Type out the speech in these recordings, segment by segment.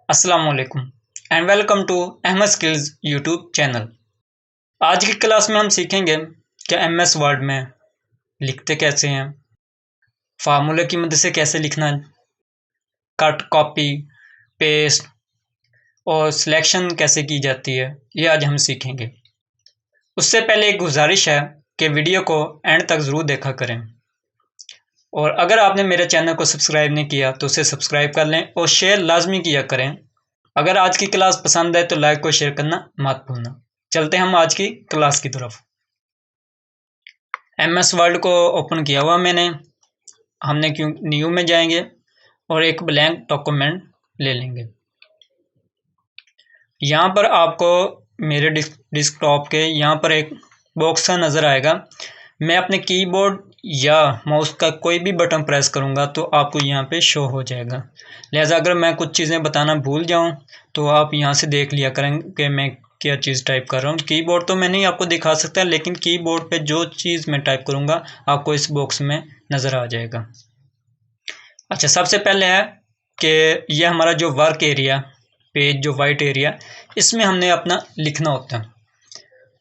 अस्सलाम वालेकुम and welcome to Ahmed skills YouTube channel. आज की क्लास में हम सीखेंगे कि एमएस वर्ड में लिखते कैसे हैं, फार्मूले की मदद से कैसे लिखना है, कट कॉपी पेस्ट और सिलेक्शन कैसे की जाती है, ये आज हम सीखेंगे। उससे पहले एक गुजारिश है कि वीडियो को एंड तक ज़रूर देखा करें और अगर आपने मेरे चैनल को सब्सक्राइब नहीं किया तो उसे सब्सक्राइब कर लें और शेयर लाजमी किया करें। अगर आज की क्लास पसंद आए तो लाइक और शेयर करना मत भूलना। चलते हैं हम आज की क्लास की तरफ। एमएस वर्ड को ओपन किया हुआ मैंने, हमने क्यों न्यू में जाएंगे और एक ब्लैंक डॉक्यूमेंट ले लेंगे। यहाँ पर आपको मेरे डिस्कटॉप के यहाँ पर एक बॉक्स सा नज़र आएगा। मैं अपने कीबोर्ड या माउस का कोई भी बटन प्रेस करूँगा तो आपको यहाँ पे शो हो जाएगा। लिहाजा अगर मैं कुछ चीज़ें बताना भूल जाऊँ तो आप यहाँ से देख लिया करें कि मैं क्या चीज़ टाइप कर रहा हूँ। कीबोर्ड तो मैं नहीं आपको दिखा सकता, लेकिन कीबोर्ड पे जो चीज़ मैं टाइप करूँगा आपको इस बॉक्स में नज़र आ जाएगा। अच्छा, सबसे पहले है कि यह हमारा जो वर्क एरिया पेज, जो वाइट एरिया, इसमें हमने अपना लिखना होता है।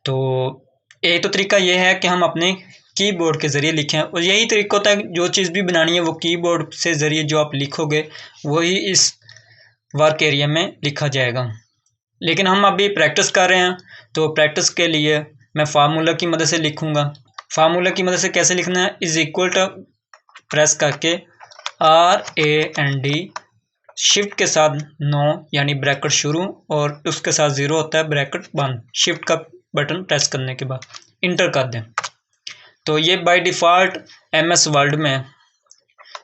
तो एक तो तरीका यह है कि हम अपने कीबोर्ड के ज़रिए लिखें और यही तरीका होता है, जो चीज़ भी बनानी है वो कीबोर्ड से ज़रिए जो आप लिखोगे वही इस वर्क एरिया में लिखा जाएगा। लेकिन हम अभी प्रैक्टिस कर रहे हैं तो प्रैक्टिस के लिए मैं फार्मूला की मदद से लिखूँगा। फार्मूला की मदद से कैसे लिखना है, इज इक्वल टू प्रेस करके RAND शिफ्ट के साथ 9 यानी ब्रैकेट शुरू और उसके साथ 0 होता है ब्रैकेट बंद। शिफ्ट का बटन प्रेस करने के बाद इंटर कर दें। तो ये बाय डिफ़ॉल्ट MS वर्ड में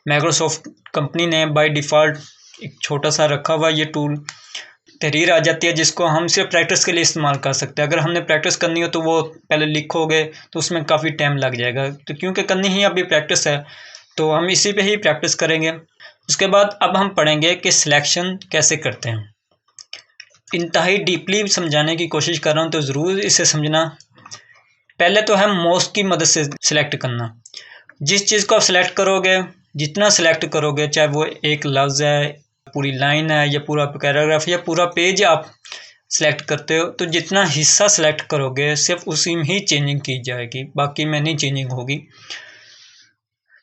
माइक्रोसॉफ्ट कंपनी ने बाय डिफ़ॉल्ट एक छोटा सा रखा हुआ ये टूल तहरीर आ जाती है, जिसको हम सिर्फ प्रैक्टिस के लिए इस्तेमाल कर सकते हैं। अगर हमने प्रैक्टिस करनी हो तो वो पहले लिखोगे तो उसमें काफ़ी टाइम लग जाएगा, तो क्योंकि करनी ही अभी प्रैक्टिस है तो हम इसी पे ही प्रैक्टिस करेंगे। उसके बाद अब हम पढ़ेंगे कि सिलेक्शन कैसे करते हैं। इंतहाई डीपली समझाने की कोशिश कर रहा हूँ तो ज़रूर इसे समझना। पहले तो है माउस की मदद से सिलेक्ट करना। जिस चीज़ को आप सिलेक्ट करोगे, जितना सिलेक्ट करोगे, चाहे वो एक लफ्ज़ है, पूरी लाइन है या पूरा पैराग्राफ या पूरा पेज आप सिलेक्ट करते हो, तो जितना हिस्सा सिलेक्ट करोगे सिर्फ उसी में ही चेंजिंग की जाएगी, बाकी में नहीं चेंजिंग होगी।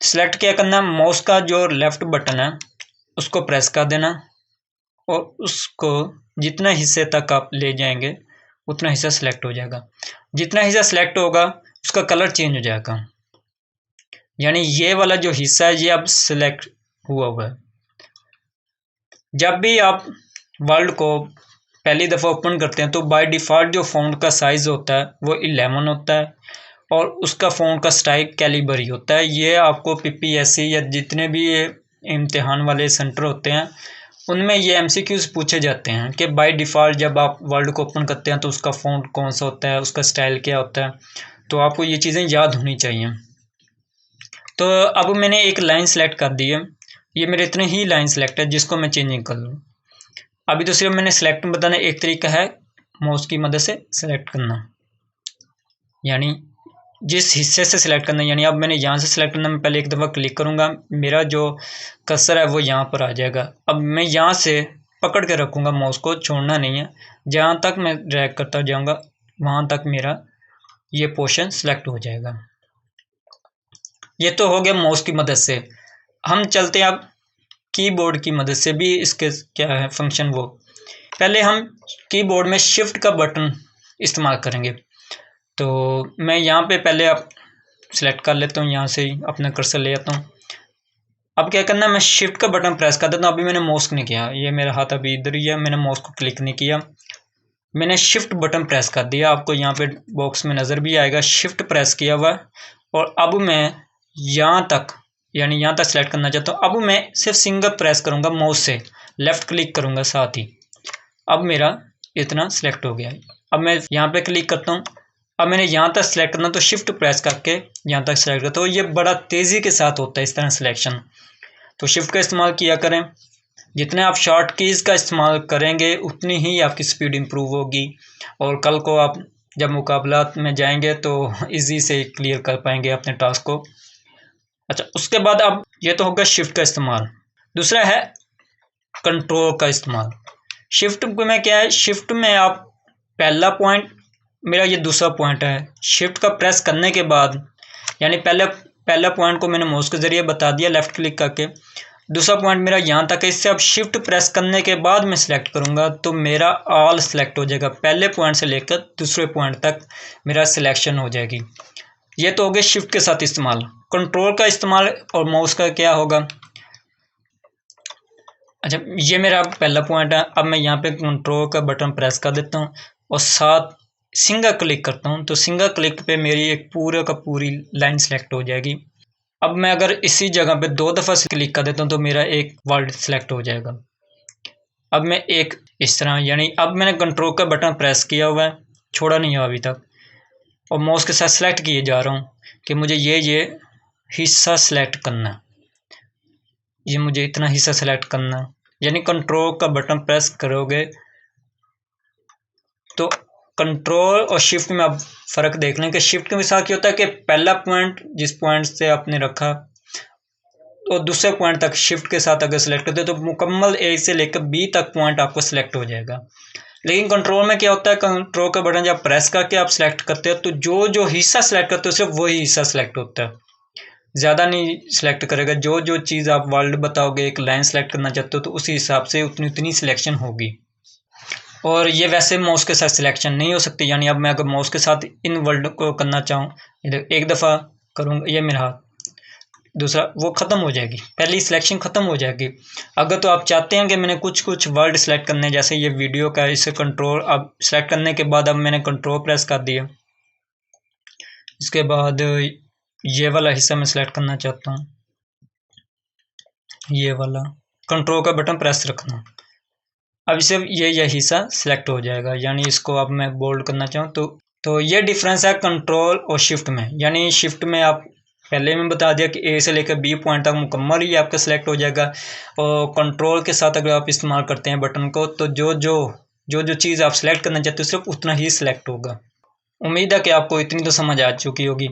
सिलेक्ट क्या करना, माउस का जो लेफ़्ट बटन है उसको प्रेस कर देना और उसको जितना हिस्से तक आप ले जाएंगे उतना हिस्सा सिलेक्ट हो जाएगा। जितना हिस्सा सिलेक्ट होगा उसका कलर चेंज हो जाएगा, यानी ये वाला जो हिस्सा है ये अब सिलेक्ट हुआ हुआ है। जब भी आप वर्ड को पहली दफ़ा ओपन करते हैं तो बाय डिफ़ॉल्ट जो फ़ॉन्ट का साइज़ होता है वो 11 होता है और उसका फ़ॉन्ट का स्टाइल कैलिबर ही होता है। ये आपको PPSC या जितने भी ये इम्तिहान वाले सेंटर होते हैं उनमें ये MCQs पूछे जाते हैं कि बाय डिफ़ॉल्ट जब आप वर्ड को ओपन करते हैं तो उसका फ़ॉन्ट कौन सा होता है, उसका स्टाइल क्या होता है, तो आपको ये चीज़ें याद होनी चाहिए। तो अब मैंने एक लाइन सेलेक्ट कर दी है, ये मेरे इतने ही लाइन सेलेक्ट है जिसको मैं चेंजिंग कर लूँ। अभी तो सिर्फ मैंने सेलेक्ट बताना, एक तरीका है माउस की मदद से सेलेक्ट करना, यानी जिस हिस्से से सिलेक्ट करना, यानी अब मैंने यहाँ से सिलेक्ट करना, मैं पहले एक दफ़ा क्लिक करूँगा, मेरा जो कर्सर है वो यहाँ पर आ जाएगा। अब मैं यहाँ से पकड़ के रखूँगा, माउस को छोड़ना नहीं है, जहाँ तक मैं ड्रैग करता जाऊँगा वहाँ तक मेरा ये पोर्शन सेलेक्ट हो जाएगा। ये तो हो गया माउस की मदद से। हम चलते हैं अब कीबोर्ड की मदद से भी इसके क्या है फंक्शन। वो पहले हम कीबोर्ड में शिफ्ट का बटन इस्तेमाल करेंगे। तो मैं यहाँ पे पहले आप सिलेक्ट कर लेता हूँ, यहाँ से ही अपना कर्सर ले आता हूँ। अब क्या करना है, मैं शिफ्ट का बटन प्रेस कर देता हूँ। अभी मैंने माउस नहीं किया, ये मेरा हाथ अभी इधर ही है, मैंने माउस को क्लिक नहीं किया, मैंने शिफ्ट बटन प्रेस कर दिया। आपको यहाँ पे बॉक्स में नज़र भी आएगा शिफ्ट प्रेस किया हुआ। और अब मैं यहाँ तक, यानी यहाँ तक सेलेक्ट करना चाहता हूँ। अब मैं सिर्फ सिंगल प्रेस करूँगा माउस से, लेफ़्ट क्लिक करूँगा साथ ही। अब मेरा इतना सेलेक्ट हो गया। अब मैं यहाँ पे क्लिक करता हूँ, अब मैंने यहाँ तक सेलेक्ट करना तो शिफ्ट प्रेस करके यहाँ तक सेलेक्ट करता हूँ। ये बड़ा तेज़ी के साथ होता है इस तरह सिलेक्शन, तो शिफ्ट का इस्तेमाल किया करें। जितने आप शॉर्ट कीज़ का इस्तेमाल करेंगे उतनी ही आपकी स्पीड इम्प्रूव होगी और कल को आप जब मुकाबलात में जाएंगे तो इजी से क्लियर कर पाएंगे अपने टास्क को। अच्छा, उसके बाद अब ये तो होगा शिफ्ट का इस्तेमाल। दूसरा है कंट्रोल का इस्तेमाल। शिफ्ट में क्या है, शिफ्ट में आप पहला पॉइंट, मेरा ये दूसरा पॉइंट है, शिफ्ट का प्रेस करने के बाद, यानी पहला पॉइंट को मैंने माउस के ज़रिए बता दिया लेफ़्ट क्लिक करके, दूसरा पॉइंट मेरा यहाँ तक है। इससे अब शिफ्ट प्रेस करने के बाद मैं सिलेक्ट करूँगा तो मेरा ऑल सेलेक्ट हो जाएगा, पहले पॉइंट से लेकर दूसरे पॉइंट तक मेरा सिलेक्शन हो जाएगी। ये तो हो गया शिफ्ट के साथ इस्तेमाल। कंट्रोल का इस्तेमाल और माउस का क्या होगा। अच्छा, ये मेरा पहला पॉइंट है। अब मैं यहाँ पे कंट्रोल का बटन प्रेस कर देता हूँ और साथ सिंगल क्लिक करता हूँ तो सिंगल क्लिक पे मेरी एक पूरे का पूरी लाइन सेलेक्ट हो जाएगी। अब मैं अगर इसी जगह पे 2 दफ़ा क्लिक कर देता हूँ तो मेरा एक वर्ड सेलेक्ट हो जाएगा। अब मैं एक इस तरह, यानी अब मैंने कंट्रोल का बटन प्रेस किया हुआ है, छोड़ा नहीं है अभी तक, और माउस के साथ सेलेक्ट किए जा रहा हूँ कि मुझे ये हिस्सा सेलेक्ट करना है, ये मुझे इतना हिस्सा सेलेक्ट करना है। यानी कंट्रोल का बटन प्रेस करोगे तो कंट्रोल और शिफ्ट में आप फ़र्क देख लें कि शिफ्ट के साथ क्या होता है कि पहला पॉइंट जिस पॉइंट से आपने रखा तो दूसरे पॉइंट तक शिफ्ट के साथ अगर सेलेक्ट करते हो तो मुकम्मल ए से लेकर बी तक पॉइंट आपको सेलेक्ट हो जाएगा। लेकिन कंट्रोल में क्या होता है, कंट्रोल का बटन जब प्रेस करके आप सेलेक्ट करते हो तो जो हिस्सा सेलेक्ट करते हो सिर्फ वही हिस्सा सेलेक्ट होता है, ज़्यादा नहीं सेलेक्ट करेगा। जो चीज़ आप वर्ल्ड बताओगे, एक लाइन सेलेक्ट करना चाहते हो तो उसी हिसाब से उतनी सिलेक्शन होगी। और ये वैसे माउस के साथ सिलेक्शन नहीं हो सकती। यानी अब मैं अगर माउस के साथ इन वर्ल्ड को करना चाहूँ, एक दफ़ा करूँगा, ये मेरा हाथ, दूसरा, वो ख़त्म हो जाएगी, पहली सिलेक्शन ख़त्म हो जाएगी। अगर तो आप चाहते हैं कि मैंने कुछ वर्ड सेलेक्ट करने, जैसे ये वीडियो का, इसे कंट्रोल, अब सेलेक्ट करने के बाद अब मैंने कंट्रोल प्रेस कर दिया, इसके बाद ये वाला हिस्सा मैं सेलेक्ट करना चाहता हूँ, ये वाला, कंट्रोल का बटन प्रेस रखना, अब इसे ये हिस्सा सेलेक्ट हो जाएगा। यानी इसको अब मैं बोल्ड करना चाहूँ तो ये डिफरेंस है कंट्रोल और शिफ्ट में। यानी शिफ्ट में आप पहले में बता दिया कि ए से लेकर बी पॉइंट तक मुकम्मल ही आपका सिलेक्ट हो जाएगा, और कंट्रोल के साथ अगर आप इस्तेमाल करते हैं बटन को तो जो चीज़ आप सेलेक्ट करना चाहते हो सिर्फ उतना ही सिलेक्ट होगा। उम्मीद है कि आपको इतनी तो समझ आ चुकी होगी।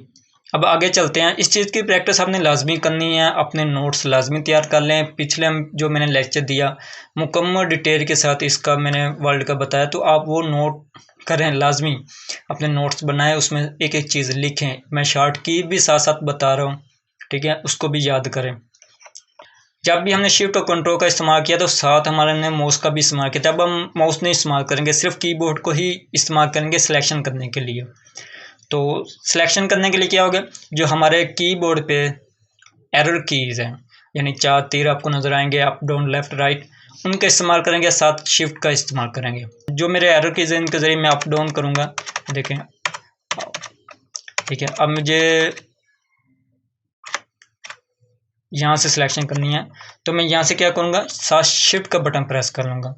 अब आगे चलते हैं। इस चीज़ की प्रैक्टिस आपने लाजमी करनी है, अपने नोट्स लाजमी तैयार कर लें। पिछले जो मैंने लेक्चर दिया मुकम्मल डिटेल के साथ इसका मैंने वर्ल्ड का बताया, तो आप वो नोट करें लाजमी, अपने नोट्स बनाएं, उसमें एक एक चीज़ लिखें। मैं शॉर्ट की भी साथ साथ बता रहा हूँ, ठीक है, उसको भी याद करें। जब भी हमने शिफ्ट और कंट्रोल का इस्तेमाल किया तो साथ हमारे ने माउस का भी इस्तेमाल किया। तब हम माउस नहीं इस्तेमाल करेंगे, सिर्फ कीबोर्ड को ही इस्तेमाल करेंगे सिलेक्शन करने के लिए। तो सिलेक्शन करने के लिए क्या होगा, जो हमारे कीबोर्ड पे एरर कीज़ हैं, यानी 4 तीर आपको नज़र आएंगे, अप डाउन लेफ़्ट राइट, उनका इस्तेमाल करेंगे, साथ शिफ्ट का इस्तेमाल करेंगे। जो मेरे एरर कीज़ हैं इनके ज़रिए मैं अप डाउन करूँगा, देखें, ठीक है। अब मुझे यहाँ से सिलेक्शन करनी है तो मैं यहाँ से क्या करूँगा, साथ शिफ्ट का बटन प्रेस कर लूँगा।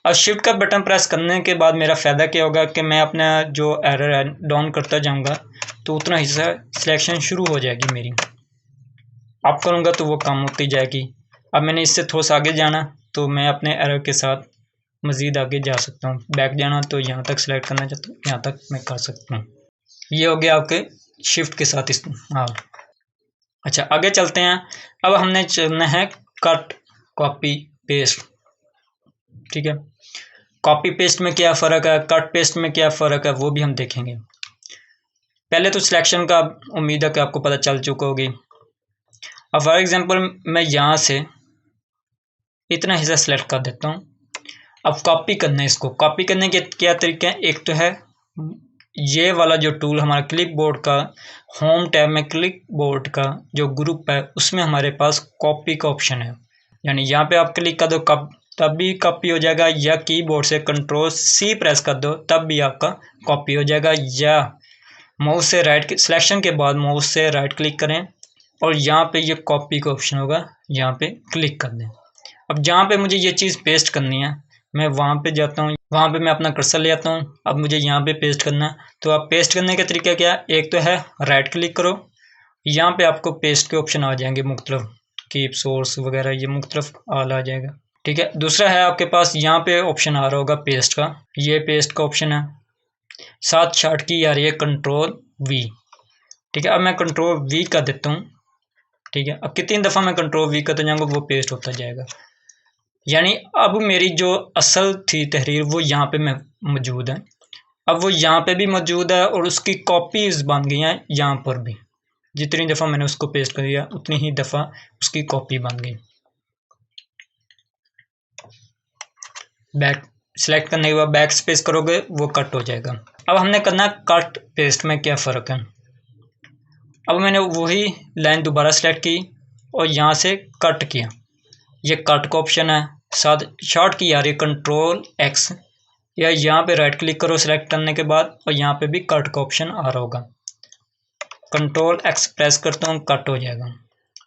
अब शिफ्ट का बटन प्रेस करने के बाद मेरा फ़ायदा क्या होगा कि मैं अपना जो एरर है डाउन करता जाऊँगा तो उतना हिस्सा सिलेक्शन शुरू हो जाएगी मेरी। अप करूँगा तो वो कम होती जाएगी। अब मैंने इससे थोड़ा सा आगे जाना तो मैं अपने एरर के साथ मज़ीद आगे जा सकता हूँ। बैक जाना तो यहाँ तक सिलेक्ट करना चाहता हूँ, यहाँ तक मैं कर सकता हूँ। ये हो गया आपके शिफ्ट के साथ इस्तेमाल। अच्छा, आगे चलते हैं। अब हमने चलना है कट, कॉपी, पेस्ट, ठीक है। कॉपी पेस्ट में क्या फ़र्क है, कट पेस्ट में क्या फ़र्क है, वो भी हम देखेंगे। पहले तो सिलेक्शन का उम्मीद है कि आपको पता चल चुका होगी। अब फॉर एग्जांपल मैं यहाँ से इतना हिस्सा सेलेक्ट कर देता हूँ। अब कॉपी करना है, इसको कॉपी करने के क्या तरीके हैं। एक तो है ये वाला जो टूल हमारा क्लिपबोर्ड का, होम टैब में क्लिपबोर्ड का जो ग्रुप है उसमें हमारे पास कॉपी का ऑप्शन है। यानी यहाँ पे आप क्लिक कर दो तब भी कॉपी हो जाएगा, या कीबोर्ड से Ctrl+C प्रेस कर दो तब भी आपका कॉपी हो जाएगा, या माउस से राइट सिलेक्शन के बाद माउस से राइट क्लिक करें और यहाँ पे ये कॉपी का ऑप्शन होगा, यहाँ पे क्लिक कर दें। अब जहाँ पे मुझे ये चीज़ पेस्ट करनी है मैं वहाँ पे जाता हूँ, वहाँ पे मैं अपना कर्सर ले आता हूँ। अब मुझे यहाँ पे पेस्ट करना है तो आप पेस्ट करने का तरीका क्या है, एक तो है राइट क्लिक करो, यहाँ पे आपको पेस्ट के ऑप्शन आ जाएंगे मुख्तलिफ, कीप सोर्स वगैरह, ये मुख्तलिफ आल आ जाएगा, ठीक है। दूसरा है आपके पास यहाँ पे ऑप्शन आ रहा होगा पेस्ट का, ये पेस्ट का ऑप्शन है, साथ शॉर्ट की आ रही है Ctrl+V, ठीक है। अब मैं Ctrl+V कर देता हूँ, ठीक है। अब कितनी दफ़ा मैं Ctrl+V करते जाऊँगा वो पेस्ट होता जाएगा। यानी अब मेरी जो असल थी तहरीर वो यहाँ पे मौजूद है। अब वो यहाँ पे भी मौजूद है और उसकी कॉपीज़ बन गई हैं यहाँ पर भी। जितनी दफ़ा मैंने उसको पेस्ट कर दिया उतनी ही दफ़ा उसकी कॉपी बन गई। बैक सेलेक्ट करने के बाद बैक स्पेस करोगे वो कट हो जाएगा। अब हमने करना कट पेस्ट में क्या फ़र्क है। अब मैंने वही लाइन दोबारा सेलेक्ट की और यहाँ से कट किया। ये कट का ऑप्शन है, साथ शॉर्ट की आ रही है Ctrl+X, या यहाँ पे राइट क्लिक करो सेलेक्ट करने के बाद और यहाँ पे भी कट का ऑप्शन आ रहा होगा। Ctrl+X प्रेस करता हूँ, कट हो जाएगा।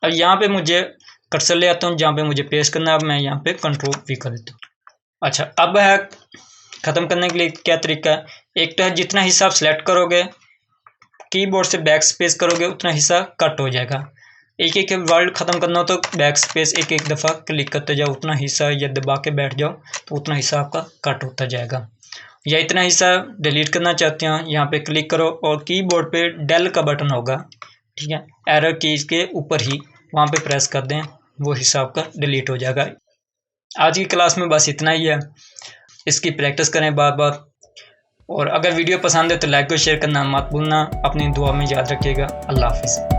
अब यहाँ पे मुझे कर्सर ले आता हूँ जहाँ पे मुझे पेस्ट करना है। अब मैं यहाँ पे Ctrl+V कर देता हूँ। अच्छा, अब है ख़त्म करने के लिए क्या तरीका है। एक तो है जितना हिस्सा आप सेलेक्ट करोगे कीबोर्ड से बैक स्पेस करोगे उतना हिस्सा कट हो जाएगा। एक एक वर्ड ख़त्म करना हो तो बैक स्पेस एक एक दफ़ा क्लिक करते जाओ, उतना हिस्सा या दबा के बैठ जाओ तो उतना हिस्सा आपका कट होता जाएगा। या इतना हिस्सा डिलीट करना चाहते हैं, यहाँ पे क्लिक करो और कीबोर्ड पे डेल का बटन होगा, ठीक है, एरर कीज़ के ऊपर ही वहाँ पे प्रेस कर दें, वो हिस्सा आपका डिलीट हो जाएगा। आज की क्लास में बस इतना ही है। इसकी प्रैक्टिस करें बार बार, और अगर वीडियो पसंद है तो लाइक और शेयर करना मत भूलना। अपनी दुआ में याद रखिएगा। अल्लाह हाफिज़।